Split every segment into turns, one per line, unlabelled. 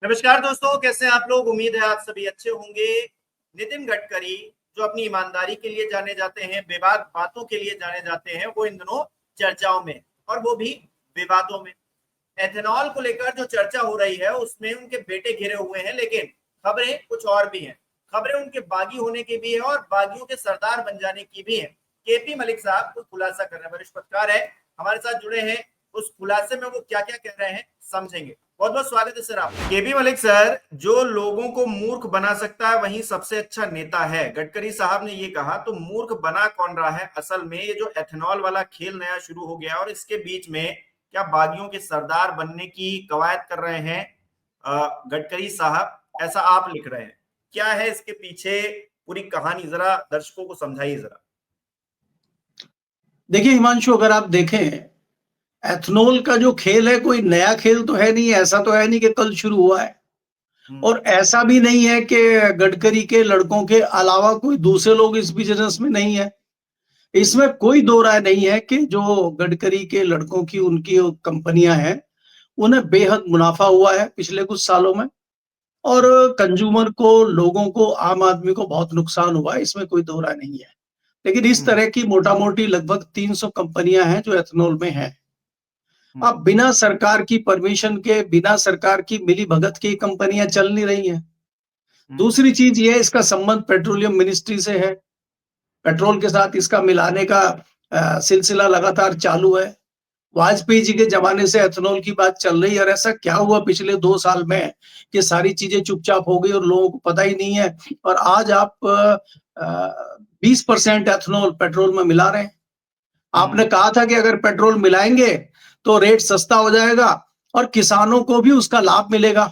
नमस्कार दोस्तों, कैसे हैं आप लोग। उम्मीद है आप सभी अच्छे होंगे। नितिन गडकरी जो अपनी ईमानदारी के लिए जाने जाते हैं, बेबाक बातों के लिए जाने जाते हैं, वो इन दिनों चर्चाओं में, और वो भी विवादों में। एथेनॉल को लेकर जो चर्चा हो रही है उसमें उनके बेटे घिरे हुए हैं, लेकिन खबरें कुछ और भी हैं। खबरें उनके बागी होने की भी है और बागियों के सरदार बन जाने की भी है। केपी मलिक साहब कुछ खुलासा कर रहे हैं, वरिष्ठ पत्रकार है, हमारे साथ जुड़े हैं। उस खुलासे में वो क्या क्या कह रहे हैं समझेंगे। बहुत बहुत स्वागत है सर आप। केपी मलिक सर, जो लोगों को मूर्ख बना सकता है वही सबसे अच्छा नेता है, गडकरी साहब ने ये कहा। तो मूर्ख बना कौन रहा है असल में? ये जो एथेनॉल वाला खेल नया शुरू हो गया और इसके बीच में क्या बागियों के सरदार बनने की कवायद कर रहे हैं गडकरी साहब, ऐसा आप लिख रहे हैं। क्या है इसके पीछे पूरी कहानी, जरा दर्शकों को समझाइए जरा।
देखिए हिमांशु, अगर आप देखें एथनॉल का जो खेल है कोई नया खेल तो है नहीं। ऐसा तो है नहीं कि कल शुरू हुआ है, और ऐसा भी नहीं है कि गडकरी के लड़कों के अलावा कोई दूसरे लोग इस बिजनेस में नहीं है। इसमें कोई दो राय नहीं है कि जो गडकरी के लड़कों की उनकी कंपनियां हैं उन्हें बेहद मुनाफा हुआ है पिछले कुछ सालों में, और कंज्यूमर को, लोगों को, आम आदमी को बहुत नुकसान हुआ है, इसमें कोई दो राय नहीं है। लेकिन इस तरह की मोटा मोटी लगभग 300 कंपनियां हैं जो एथनॉल में हैं। अब बिना सरकार की परमिशन के, बिना सरकार की मिली भगत की कंपनियां चल नहीं रही हैं। दूसरी चीज ये, इसका संबंध पेट्रोलियम मिनिस्ट्री से है। पेट्रोल के साथ इसका मिलाने का सिलसिला लगातार चालू है। वाजपेयी जी के जमाने से एथनॉल की बात चल रही है, और ऐसा क्या हुआ पिछले 2 साल में कि सारी चीजें चुपचाप हो गई और लोगों को पता ही नहीं है। और आज आप 20% एथनॉल पेट्रोल में मिला रहे हैं। आपने कहा था कि अगर पेट्रोल मिलाएंगे तो रेट सस्ता हो जाएगा और किसानों को भी उसका लाभ मिलेगा,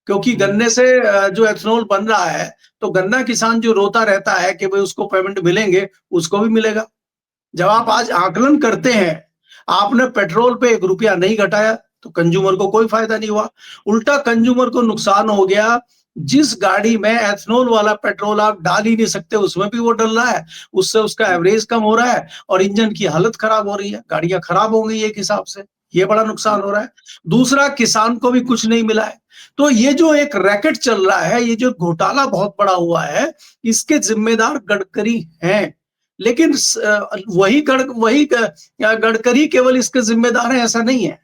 क्योंकि गन्ने से जो एथनॉल बन रहा है, तो गन्ना किसान जो रोता रहता है कि भाई उसको पेमेंट मिलेंगे, उसको भी मिलेगा। जब आप आज आकलन करते हैं, आपने पेट्रोल पे 1 रुपया नहीं घटाया तो कंज्यूमर को कोई फायदा नहीं हुआ, उल्टा कंज्यूमर को नुकसान हो गया। जिस गाड़ी में एथनॉल वाला पेट्रोल आप डाल ही नहीं सकते उसमें भी वो डल रहा है, उससे उसका एवरेज कम हो रहा है और इंजन की हालत खराब हो रही है, गाड़ियां खराब हो गई एक हिसाब से। ये बड़ा नुकसान हो रहा है। दूसरा, किसान को भी कुछ नहीं मिला है। तो ये जो एक रैकेट चल रहा है, ये जो घोटाला बहुत बड़ा हुआ है, इसके जिम्मेदार गडकरी हैं। लेकिन वही गडकरी केवल इसके जिम्मेदार है ऐसा नहीं है।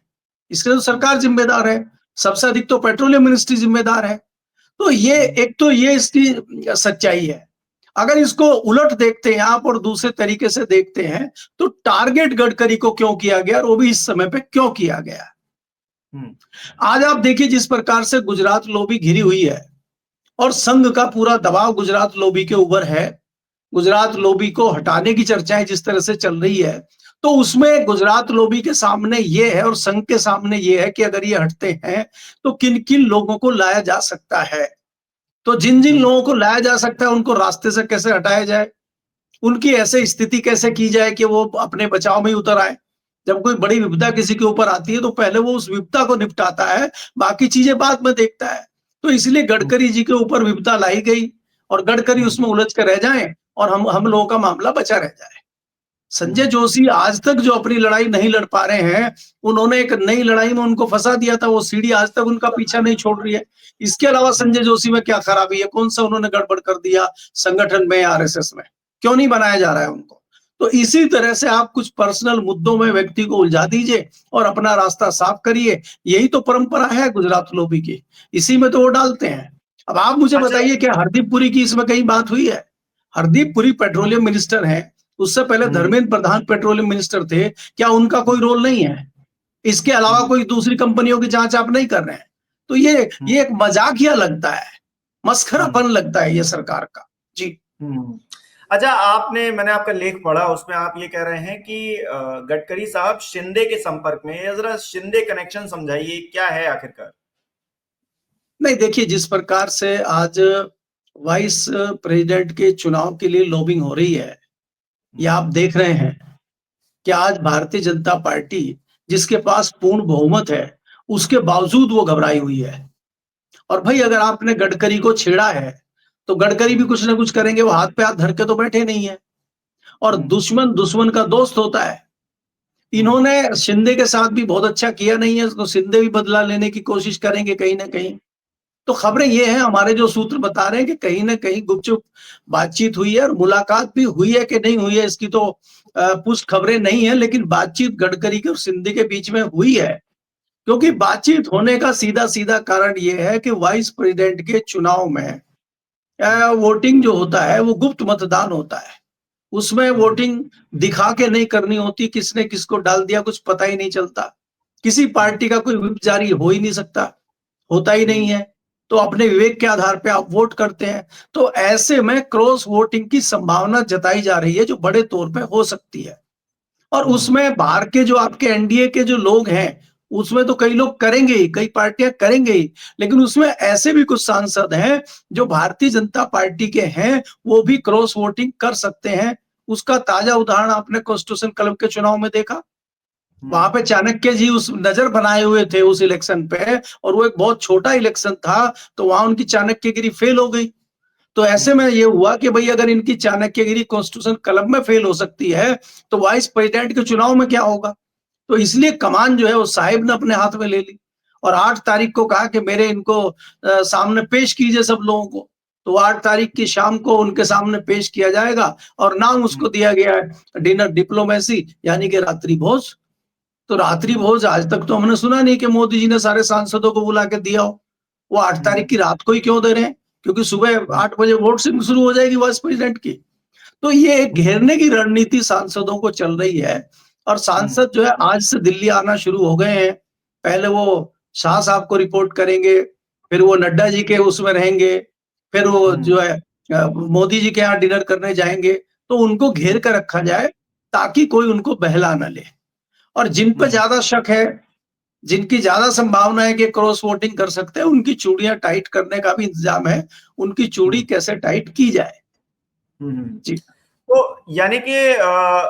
इसके तो सरकार जिम्मेदार है, सबसे अधिक तो पेट्रोलियम मिनिस्ट्री जिम्मेदार है। तो ये एक तो ये इसकी सच्चाई है। अगर इसको उलट देखते हैं आप और दूसरे तरीके से देखते हैं, तो टारगेट गडकरी को क्यों किया गया और वो भी इस समय पे क्यों किया गया? आज आप देखिए जिस प्रकार से गुजरात लॉबी घिरी हुई है और संघ का पूरा दबाव गुजरात लॉबी के ऊपर है, गुजरात लॉबी को हटाने की चर्चाएं जिस तरह से चल रही है, तो उसमें गुजरात लॉबी के सामने ये है और संघ के सामने ये है कि अगर ये हटते हैं तो किन किन लोगों को लाया जा सकता है। तो जिन जिन लोगों को लाया जा सकता है उनको रास्ते से कैसे हटाया जाए, उनकी ऐसे स्थिति कैसे की जाए कि वो अपने बचाव में ही उतर आए। जब कोई बड़ी विपदा किसी के ऊपर आती है तो पहले वो उस विपदा को निपटाता है, बाकी चीजें बाद में देखता है। तो इसलिए गडकरी जी के ऊपर विपदा लाई गई और गडकरी उसमें उलझ कर रह जाए और हम लोगों का मामला बचा रह जाए। संजय जोशी आज तक जो अपनी लड़ाई नहीं लड़ पा रहे हैं, उन्होंने एक नई लड़ाई में उनको फंसा दिया था, वो सीढ़ी आज तक उनका पीछा नहीं छोड़ रही है। इसके अलावा संजय जोशी में क्या खराबी है? कौन सा उन्होंने गड़बड़ कर दिया संगठन में, आरएसएस में? क्यों नहीं बनाया जा रहा है उनको? तो इसी तरह से आप कुछ पर्सनल मुद्दों में व्यक्ति को उलझा दीजिए और अपना रास्ता साफ करिए। यही तो परंपरा है गुजरात लॉबी की, इसी में तो वो डालते हैं। अब आप मुझे बताइए क्या हरदीप पुरी की इसमें कहीं बात हुई है? हरदीप पुरी पेट्रोलियम मिनिस्टर है, उससे पहले धर्मेंद्र प्रधान पेट्रोलियम मिनिस्टर थे। क्या उनका कोई रोल नहीं है? इसके अलावा कोई दूसरी कंपनियों की जांच आप नहीं कर रहे हैं? तो ये एक मजाकिया लगता है, मस्खरापन लगता है ये सरकार का। जी।
अच्छा, मैंने आपका लेख पढ़ा, उसमें आप ये कह रहे हैं कि गडकरी साहब शिंदे के संपर्क में है। जरा शिंदे कनेक्शन समझाइए, क्या है आखिरकार?
नहीं, देखिए जिस प्रकार से आज वाइस प्रेसिडेंट के चुनाव के लिए लॉबिंग हो रही है, या आप देख रहे हैं कि आज भारतीय जनता पार्टी जिसके पास पूर्ण बहुमत है, उसके बावजूद वो घबराई हुई है। और भाई अगर आपने गडकरी को छेड़ा है तो गडकरी भी कुछ ना कुछ करेंगे, वो हाथ पे हाथ धर के तो बैठे नहीं है। और दुश्मन दुश्मन का दोस्त होता है। इन्होंने शिंदे के साथ भी बहुत अच्छा किया नहीं है, तो शिंदे भी बदला लेने की कोशिश करेंगे कहीं ना कहीं। तो खबरें ये हैं, हमारे जो सूत्र बता रहे हैं कि कहीं ना कहीं गुपचुप बातचीत हुई है और मुलाकात भी हुई है कि नहीं हुई है इसकी तो पुष्ट खबरें नहीं है, लेकिन बातचीत गडकरी के और सिंधे के बीच में हुई है। क्योंकि बातचीत होने का सीधा सीधा कारण ये है कि वाइस प्रेसिडेंट के चुनाव में वोटिंग जो होता है वो गुप्त मतदान होता है। उसमें वोटिंग दिखा के नहीं करनी होती, किसने किसको डाल दिया कुछ पता ही नहीं चलता, किसी पार्टी का कोई व्हिप जारी हो ही नहीं सकता, होता ही नहीं है। तो अपने विवेक के आधार पे आप वोट करते हैं। तो ऐसे में क्रॉस वोटिंग की संभावना जताई जा रही है जो बड़े तौर पे हो सकती है। और उसमें बाहर के जो आपके एनडीए के जो लोग हैं उसमें तो कई लोग करेंगे ही, कई पार्टियां करेंगे ही, लेकिन उसमें ऐसे भी कुछ सांसद हैं जो भारतीय जनता पार्टी के हैं, वो भी क्रॉस वोटिंग कर सकते हैं। उसका ताजा उदाहरण आपने कॉन्स्टिट्यूशन क्लब के चुनाव में देखा। वहां पे चाणक्य जी उस नजर बनाए हुए थे उस इलेक्शन पे, और वो एक बहुत छोटा इलेक्शन था, तो वहां उनकी चाणक्यगिरी फेल हो गई। तो ऐसे में ये हुआ कि भाई अगर इनकी चाणक्यगिरी कॉन्स्टिट्यूशन क्लब में फेल हो सकती है तो वाइस प्रेसिडेंट के चुनाव में क्या होगा। तो इसलिए कमान जो है वो साहिब ने अपने हाथ में ले ली और 8 तारीख को कहा कि मेरे इनको सामने पेश कीजिए सब लोगों को। तो 8 तारीख की शाम को उनके सामने पेश किया जाएगा और नाम उसको दिया गया है डिनर डिप्लोमेसी, यानी कि रात्रि भोज। तो रात्रि भोज आज तक तो हमने सुना नहीं कि मोदी जी ने सारे सांसदों को बुला के दिया हो। वो 8 तारीख की रात को ही क्यों दे रहे हैं, क्योंकि सुबह 8 बजे वोट शुरू हो जाएगी वाइस प्रेसिडेंट की। तो ये एक घेरने की रणनीति सांसदों को चल रही है। और सांसद जो है आज से दिल्ली आना शुरू हो गए हैं। पहले वो शाह साहब को रिपोर्ट करेंगे, फिर वो नड्डा जी के उसमें रहेंगे, फिर वो जो है मोदी जी के यहाँ डिनर करने जाएंगे। तो उनको घेर कर रखा जाए ताकि कोई उनको बहला न ले। और जिन पर ज्यादा शक है, जिनकी ज्यादा संभावना है कि क्रॉस वोटिंग कर सकते हैं, उनकी चूड़ियां टाइट करने का भी इंतजाम है। उनकी चूड़ी कैसे टाइट की जाए। जी।
तो यानी कि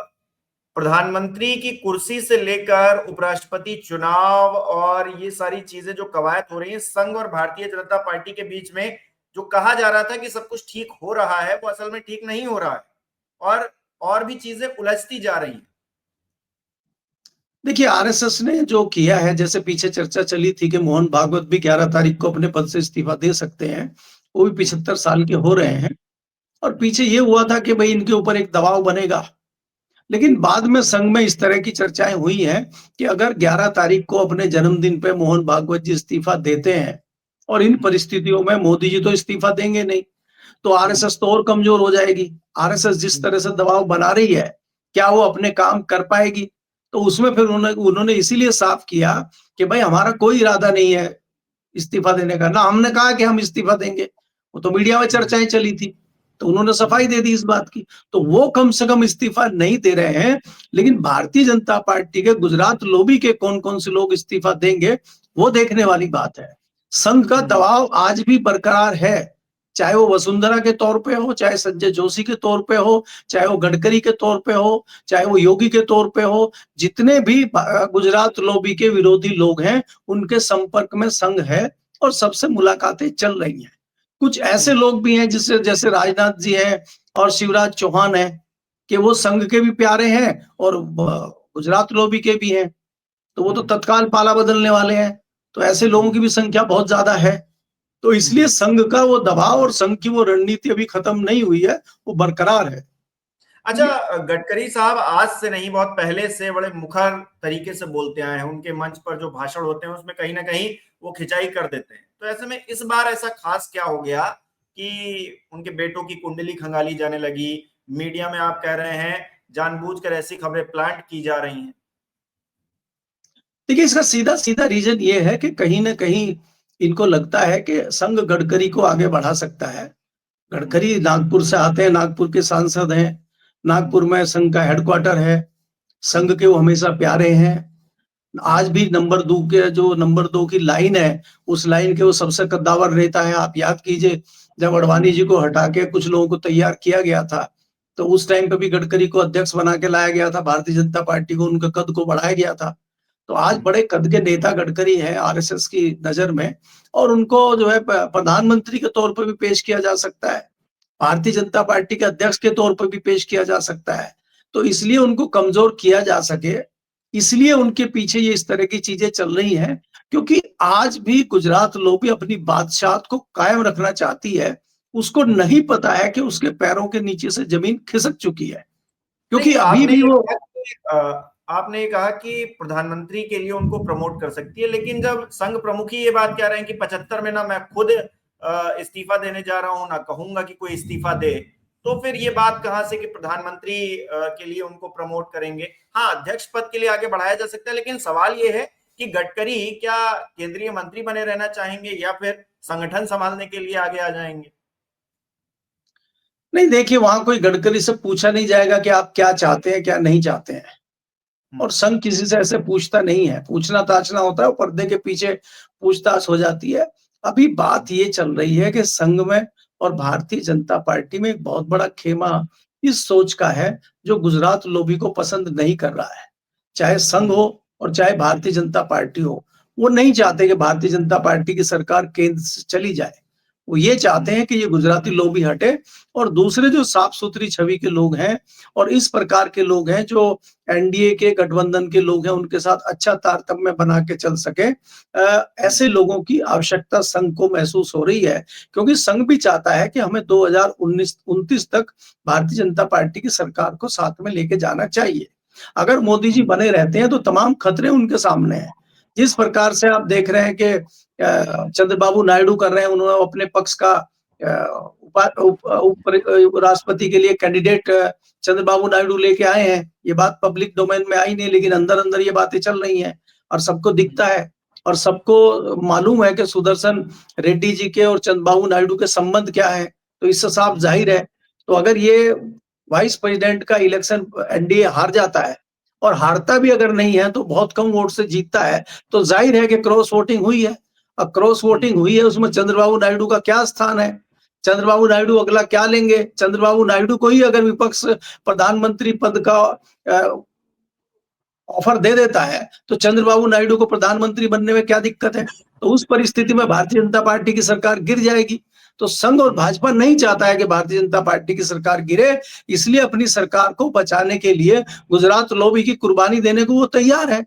प्रधानमंत्री की कुर्सी से लेकर उपराष्ट्रपति चुनाव और ये सारी चीजें जो कवायद हो रही है संघ और भारतीय जनता पार्टी के बीच में, जो कहा जा रहा था कि सब कुछ ठीक हो रहा है, वो असल में ठीक नहीं हो रहा है और भी चीजें उलझती जा रही हैं।
देखिए, आरएसएस ने जो किया है, जैसे पीछे चर्चा चली थी कि मोहन भागवत भी 11 तारीख को अपने पद से इस्तीफा दे सकते हैं, वो भी 75 साल के हो रहे हैं। और पीछे ये हुआ था कि भाई इनके ऊपर एक दबाव बनेगा, लेकिन बाद में संघ में इस तरह की चर्चाएं हुई हैं कि अगर 11 तारीख को अपने जन्मदिन पे मोहन भागवत जी इस्तीफा देते हैं और इन परिस्थितियों में मोदी जी तो इस्तीफा देंगे नहीं, तो आरएसएस तो और कमजोर हो जाएगी। आरएसएस जिस तरह से दबाव बना रही है, क्या वो अपने काम कर पाएगी। तो उसमें फिर उन्होंने इसीलिए साफ किया कि भाई हमारा कोई इरादा नहीं है इस्तीफा देने का, ना हमने कहा कि हम इस्तीफा देंगे। वो तो मीडिया में चर्चाएं चली थी, तो उन्होंने सफाई दे दी इस बात की। तो वो कम से कम इस्तीफा नहीं दे रहे हैं, लेकिन भारतीय जनता पार्टी के गुजरात लॉबी के कौन कौन से लोग इस्तीफा देंगे वो देखने वाली बात है। संघ का दबाव आज भी बरकरार है, चाहे वो वसुंधरा के तौर पे हो, चाहे संजय जोशी के तौर पे हो, चाहे वो गडकरी के तौर पे हो, चाहे वो योगी के तौर पे हो। जितने भी गुजरात लॉबी के विरोधी लोग हैं उनके संपर्क में संघ है और सबसे मुलाकातें चल रही हैं। कुछ ऐसे लोग भी हैं जिससे जैसे राजनाथ जी हैं और शिवराज चौहान है कि वो संघ के भी प्यारे हैं और गुजरात लॉबी के भी हैं, तो वो तो तत्काल पाला बदलने वाले हैं। तो ऐसे लोगों की भी संख्या बहुत ज्यादा है। तो इसलिए संघ का वो दबाव और संघ की वो रणनीति अभी खत्म नहीं हुई है, वो बरकरार है।
अच्छा, गडकरी साहब आज से नहीं बहुत पहले से बड़े मुखर तरीके से बोलते आए हैं। उनके मंच पर जो भाषण होते हैं उसमें कहीं ना कहीं वो खिंचाई कर देते हैं। तो ऐसे में इस बार ऐसा खास क्या हो गया कि उनके बेटों की कुंडली खंगाली जाने लगी, मीडिया में आप कह रहे हैं जानबूझकर ऐसी खबरें प्लांट की जा रही हैं।
देखिए, इसका सीधा सीधा रीजन ये है कि कहीं ना कहीं इनको लगता है कि संघ गडकरी को आगे बढ़ा सकता है। गडकरी नागपुर से आते हैं, नागपुर के सांसद हैं, नागपुर में संघ का हेडक्वार्टर है, संघ के वो हमेशा प्यारे हैं। आज भी नंबर 2 की लाइन है, उस लाइन के वो सबसे कद्दावर नेता है। आप याद कीजिए, जब अडवाणी जी को हटा के कुछ लोगों को तैयार किया गया था, तो उस टाइम पे भी गडकरी को अध्यक्ष बना के लाया गया था, भारतीय जनता पार्टी को उनका कद को बढ़ाया गया था। तो आज बड़े कद के नेता गडकरी हैं आरएसएस की नजर में, और उनको जो है प्रधानमंत्री के तौर पर भी पेश किया जा सकता है, भारतीय जनता पार्टी के अध्यक्ष के तौर पर भी पेश किया जा सकता है। तो इसलिए उनको कमजोर किया जा सके, इसलिए उनके पीछे ये इस तरह की चीजें चल रही हैं। क्योंकि आज भी गुजरात लोबी अपनी बादशाहत को कायम रखना चाहती है। उसको नहीं पता है कि उसके पैरों के नीचे से जमीन खिसक चुकी है, क्योंकि
नहीं,
अभी भी वो
आपने ये कहा कि प्रधानमंत्री के लिए उनको प्रमोट कर सकती है, लेकिन जब संघ प्रमुख ही ये बात कह रहे हैं कि 75 में ना मैं खुद इस्तीफा देने जा रहा हूं, ना कहूंगा कि कोई इस्तीफा दे, तो फिर ये बात कहां से कि प्रधानमंत्री के लिए उनको प्रमोट करेंगे। हाँ, अध्यक्ष पद के लिए आगे बढ़ाया जा सकता है, लेकिन सवाल ये है कि गडकरी क्या केंद्रीय मंत्री बने रहना चाहेंगे या फिर संगठन संभालने के लिए आगे आ जाएंगे।
नहीं, देखिए वहां कोई गडकरी से पूछा नहीं जाएगा कि आप क्या चाहते हैं क्या नहीं चाहते हैं, और संघ किसी से ऐसे पूछता नहीं है। पूछना ताछना होता है, पर्दे के पीछे पूछताछ हो जाती है। अभी बात ये चल रही है कि संघ में और भारतीय जनता पार्टी में एक बहुत बड़ा खेमा इस सोच का है, जो गुजरात लोबी को पसंद नहीं कर रहा है। चाहे संघ हो और चाहे भारतीय जनता पार्टी हो, वो नहीं चाहते कि भारतीय जनता पार्टी की सरकार केंद्र से चली जाए। वो ये चाहते हैं कि ये गुजराती लोबी हटे, और दूसरे जो साफ सुथरी छवि के लोग हैं और इस प्रकार के लोग हैं जो एनडीए के गठबंधन के लोग हैं, उनके साथ अच्छा तारतम्य बना के चल सके, ऐसे लोगों की आवश्यकता संघ को महसूस हो रही है। क्योंकि संघ भी चाहता है कि हमें 2029 तक भारतीय जनता पार्टी की सरकार को साथ में लेके जाना चाहिए। अगर मोदी जी बने रहते हैं तो तमाम खतरे उनके सामने हैं। जिस प्रकार से आप देख रहे हैं कि चंद्रबाबू नायडू कर रहे हैं, उन्होंने अपने पक्ष का उपराष्ट्रपति के लिए कैंडिडेट चंद्रबाबू नायडू लेके आए हैं। ये बात पब्लिक डोमेन में आई नहीं, लेकिन अंदर अंदर ये बातें चल रही हैं और सबको दिखता है और सबको मालूम है कि सुदर्शन रेड्डी जी के और चंद्रबाबू नायडू के संबंध क्या है। तो इससे साफ जाहिर है, तो अगर ये वाइस प्रेसिडेंट का इलेक्शन एनडीए हार जाता है, और हारता भी अगर नहीं है तो बहुत कम वोट से जीतता है, तो जाहिर है कि क्रॉस वोटिंग हुई है। अब क्रॉस वोटिंग हुई है, उसमें चंद्रबाबू नायडू का क्या स्थान है? चंद्रबाबू नायडू अगला क्या लेंगे? चंद्रबाबू नायडू को ही अगर विपक्ष प्रधानमंत्री पद का ऑफर दे देता है, तो चंद्रबाबू नायडू को प्रधानमंत्री बनने में क्या दिक्कत है? तो उस परिस्थिति में भारतीय जनता पार्टी की सरकार गिर जाएगी। तो संघ और भाजपा नहीं चाहता है कि भारतीय जनता पार्टी की सरकार गिरे, इसलिए अपनी सरकार को बचाने के लिए गुजरात लॉबी की कुर्बानी देने को वो तैयार है।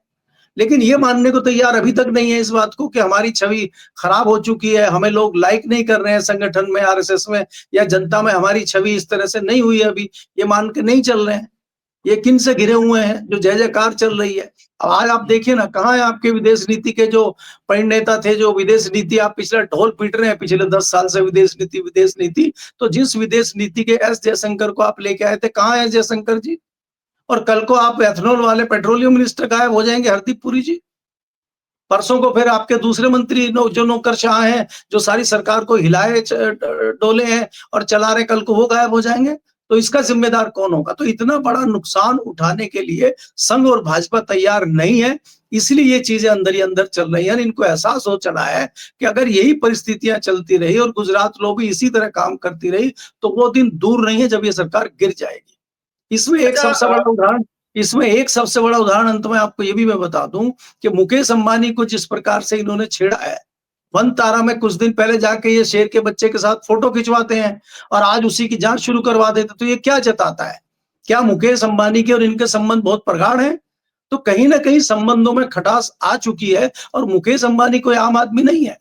लेकिन ये मानने को तैयार अभी तक नहीं है इस बात को कि हमारी छवि खराब हो चुकी है, हमें लोग लाइक नहीं कर रहे हैं संगठन में, आरएसएस में या जनता में हमारी छवि इस तरह से नहीं हुई है अभी, ये मान के नहीं चल रहे हैं। ये किन से घिरे हुए हैं जो जय जयकार चल रही है? अब आज आप देखिए ना, कहाँ है आपके विदेश नीति के जो परिणेता थे, जो विदेश नीति आप पिछला ढोल पीट रहे हैं पिछले 10 साल से, विदेश नीति। तो जिस विदेश नीति के एस जयशंकर को आप लेके आए थे, कहाँ है जयशंकर जी? और कल को आप एथनॉल वाले पेट्रोलियम मिनिस्टर गायब हो जाएंगे, हरदीप पुरी जी। परसों को फिर आपके दूसरे मंत्री जो नौकरशाह हैं, जो सारी सरकार को हिलाए डोले हैं और चला रहे, कल को वो गायब हो जाएंगे। तो इसका जिम्मेदार कौन होगा? तो इतना बड़ा नुकसान उठाने के लिए संघ और भाजपा तैयार नहीं है, इसलिए ये चीजें अंदर ही अंदर चल रही हैं। इनको एहसास हो चला है कि अगर यही परिस्थितियां चलती रही और गुजरात लोग भी इसी तरह काम करती रही, तो वो दिन दूर नहीं है जब ये सरकार गिर जाएगी। इसमें एक सबसे बड़ा उदाहरण अंत में आपको ये भी मैं बता दूं कि मुकेश अंबानी को जिस प्रकार से इन्होंने छेड़ा है, वन तारा में कुछ दिन पहले जाके ये शेर के बच्चे के साथ फोटो खिंचवाते हैं और आज उसी की जांच शुरू करवा देते, तो ये क्या जताता है? क्या मुकेश अंबानी के और इनके संबंध बहुत प्रगाढ़ हैं? तो कहीं ना कहीं संबंधों में खटास आ चुकी है, और मुकेश अंबानी कोई आम आदमी नहीं है।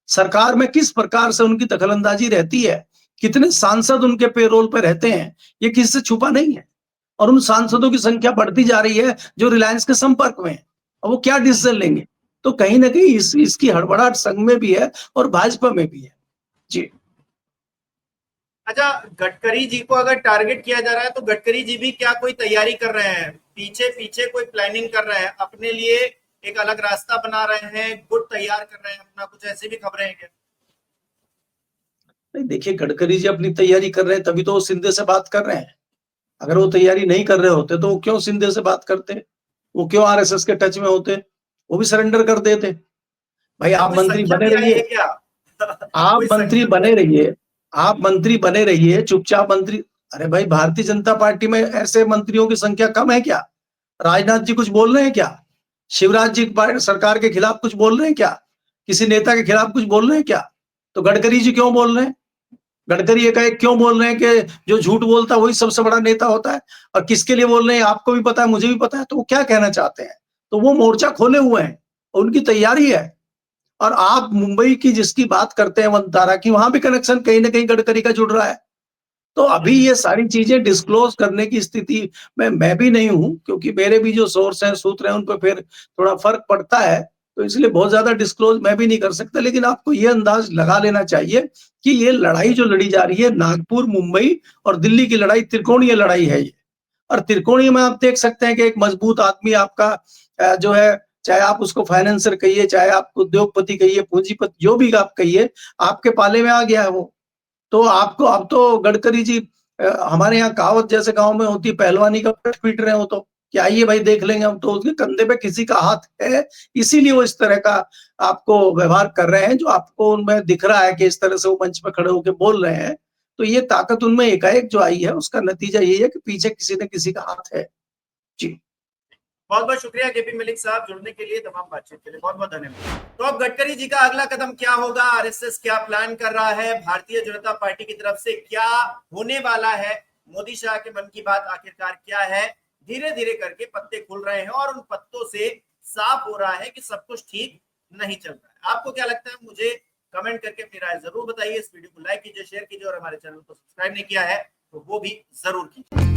सरकार में किस प्रकार से उनकी दखलंदाजी रहती है, कितने सांसद उनके पेरोल पर रहते हैं, ये किसी से छुपा नहीं है। और उन सांसदों की संख्या बढ़ती जा रही है जो रिलायंस के संपर्क में है, और वो क्या डिसीजन लेंगे? तो कहीं ना कहीं इसकी हड़बड़ाहट संघ में भी है और भाजपा में भी है जी।
अच्छा, गडकरी जी को अगर टारगेट किया जा रहा है, तो गडकरी जी भी क्या कोई तैयारी कर रहे हैं, पीछे पीछे कोई प्लानिंग कर रहे हैं, अपने लिए एक अलग रास्ता बना रहे हैं, गुट तैयार कर रहे हैं अपना, कुछ ऐसी भी खबरें हैं क्या?
नहीं, देखिए गडकरी जी अपनी तैयारी कर रहे हैं, तभी तो वो सिंधे से बात कर रहे हैं। अगर वो तैयारी नहीं कर रहे होते तो वो क्यों सिंधे से बात करते? वो क्यों आरएसएस के टच में होते? वो भी सरेंडर कर देते। भाई
अच्छा,
आप
कोई
मंत्री
संख्या
बने
भी आई है
रहिए,
क्या?
आप
कोई
मंत्री
संख्या?
बने रहिए, आप मंत्री बने रहिए, चुपचाप मंत्री। अरे भाई, भारतीय जनता पार्टी में ऐसे मंत्रियों की संख्या कम है क्या? राजनाथ जी कुछ बोल रहे हैं क्या? शिवराज जी सरकार के खिलाफ कुछ बोल रहे हैं क्या? किसी नेता के खिलाफ कुछ बोल रहे हैं क्या? तो गडकरी जी क्यों बोल रहे हैं? गडकरी एकाएक क्यों बोल रहे हैं कि जो झूठ बोलता है वही सबसे बड़ा नेता होता है? और किसके लिए बोल रहे हैं आपको भी पता है, मुझे भी पता है। तो वो क्या कहना चाहते हैं? तो वो मोर्चा खोले हुए हैं, उनकी तैयारी है। और आप मुंबई की जिसकी बात करते हैं वनधारा की, वहां भी कनेक्शन कहीं ना कहीं गडकरी का जुड़ रहा है। तो अभी ये सारी चीजें डिस्क्लोज करने की स्थिति में मैं भी नहीं हूं, क्योंकि मेरे भी जो सोर्स हैं, सूत्र हैं, उन पर फिर थोड़ा फर्क पड़ता है, तो इसलिए बहुत ज्यादा डिस्क्लोज मैं भी नहीं कर सकता। लेकिन आपको ये अंदाज लगा लेना चाहिए कि ये लड़ाई जो लड़ी जा रही है, नागपुर, मुंबई और दिल्ली की लड़ाई त्रिकोणीय लड़ाई है ये। और त्रिकोणीय में आप देख सकते हैं कि एक मजबूत आदमी आपका जो है, चाहे आप उसको फाइनेंसर कहिए, चाहे आप उद्योगपति कहिए, पूंजीपति, जो भी आप कहिए, आपके पाले में आ गया है वो। तो आपको अब तो गडकरी जी, हमारे यहाँ कहावत जैसे गांव में होती, पहलवानी का पट पीट रहे हो, तो कि आइए भाई देख लेंगे हम, तो उसके कंधे पे किसी का हाथ है, इसीलिए वो इस तरह का आपको व्यवहार कर रहे हैं, जो आपको उनमें दिख रहा है कि इस तरह से वो मंच पे खड़े होकर बोल रहे हैं। तो ये ताकत उनमें एकाएक जो आई है, उसका नतीजा यही है कि पीछे किसी न किसी का हाथ है। जी,
बहुत बहुत शुक्रिया केपी मलिक साहब, जुड़ने के लिए, तमाम बातचीत के लिए बहुत बहुत धन्यवाद। तो अब गडकरी जी का अगला कदम क्या होगा, आरएसएस क्या प्लान कर रहा है, भारतीय जनता पार्टी की तरफ से क्या होने वाला है, मोदी शाह के मन की बात आखिरकार क्या है, धीरे धीरे करके पत्ते खुल रहे हैं और उन पत्तों से साफ हो रहा है कि सब कुछ ठीक नहीं चल रहा है। आपको क्या लगता है, मुझे कमेंट करके अपनी राय जरूर बताइए। इस वीडियो को लाइक कीजिए, शेयर कीजिए, और हमारे चैनल को सब्सक्राइब नहीं किया है तो वो भी जरूर कीजिए।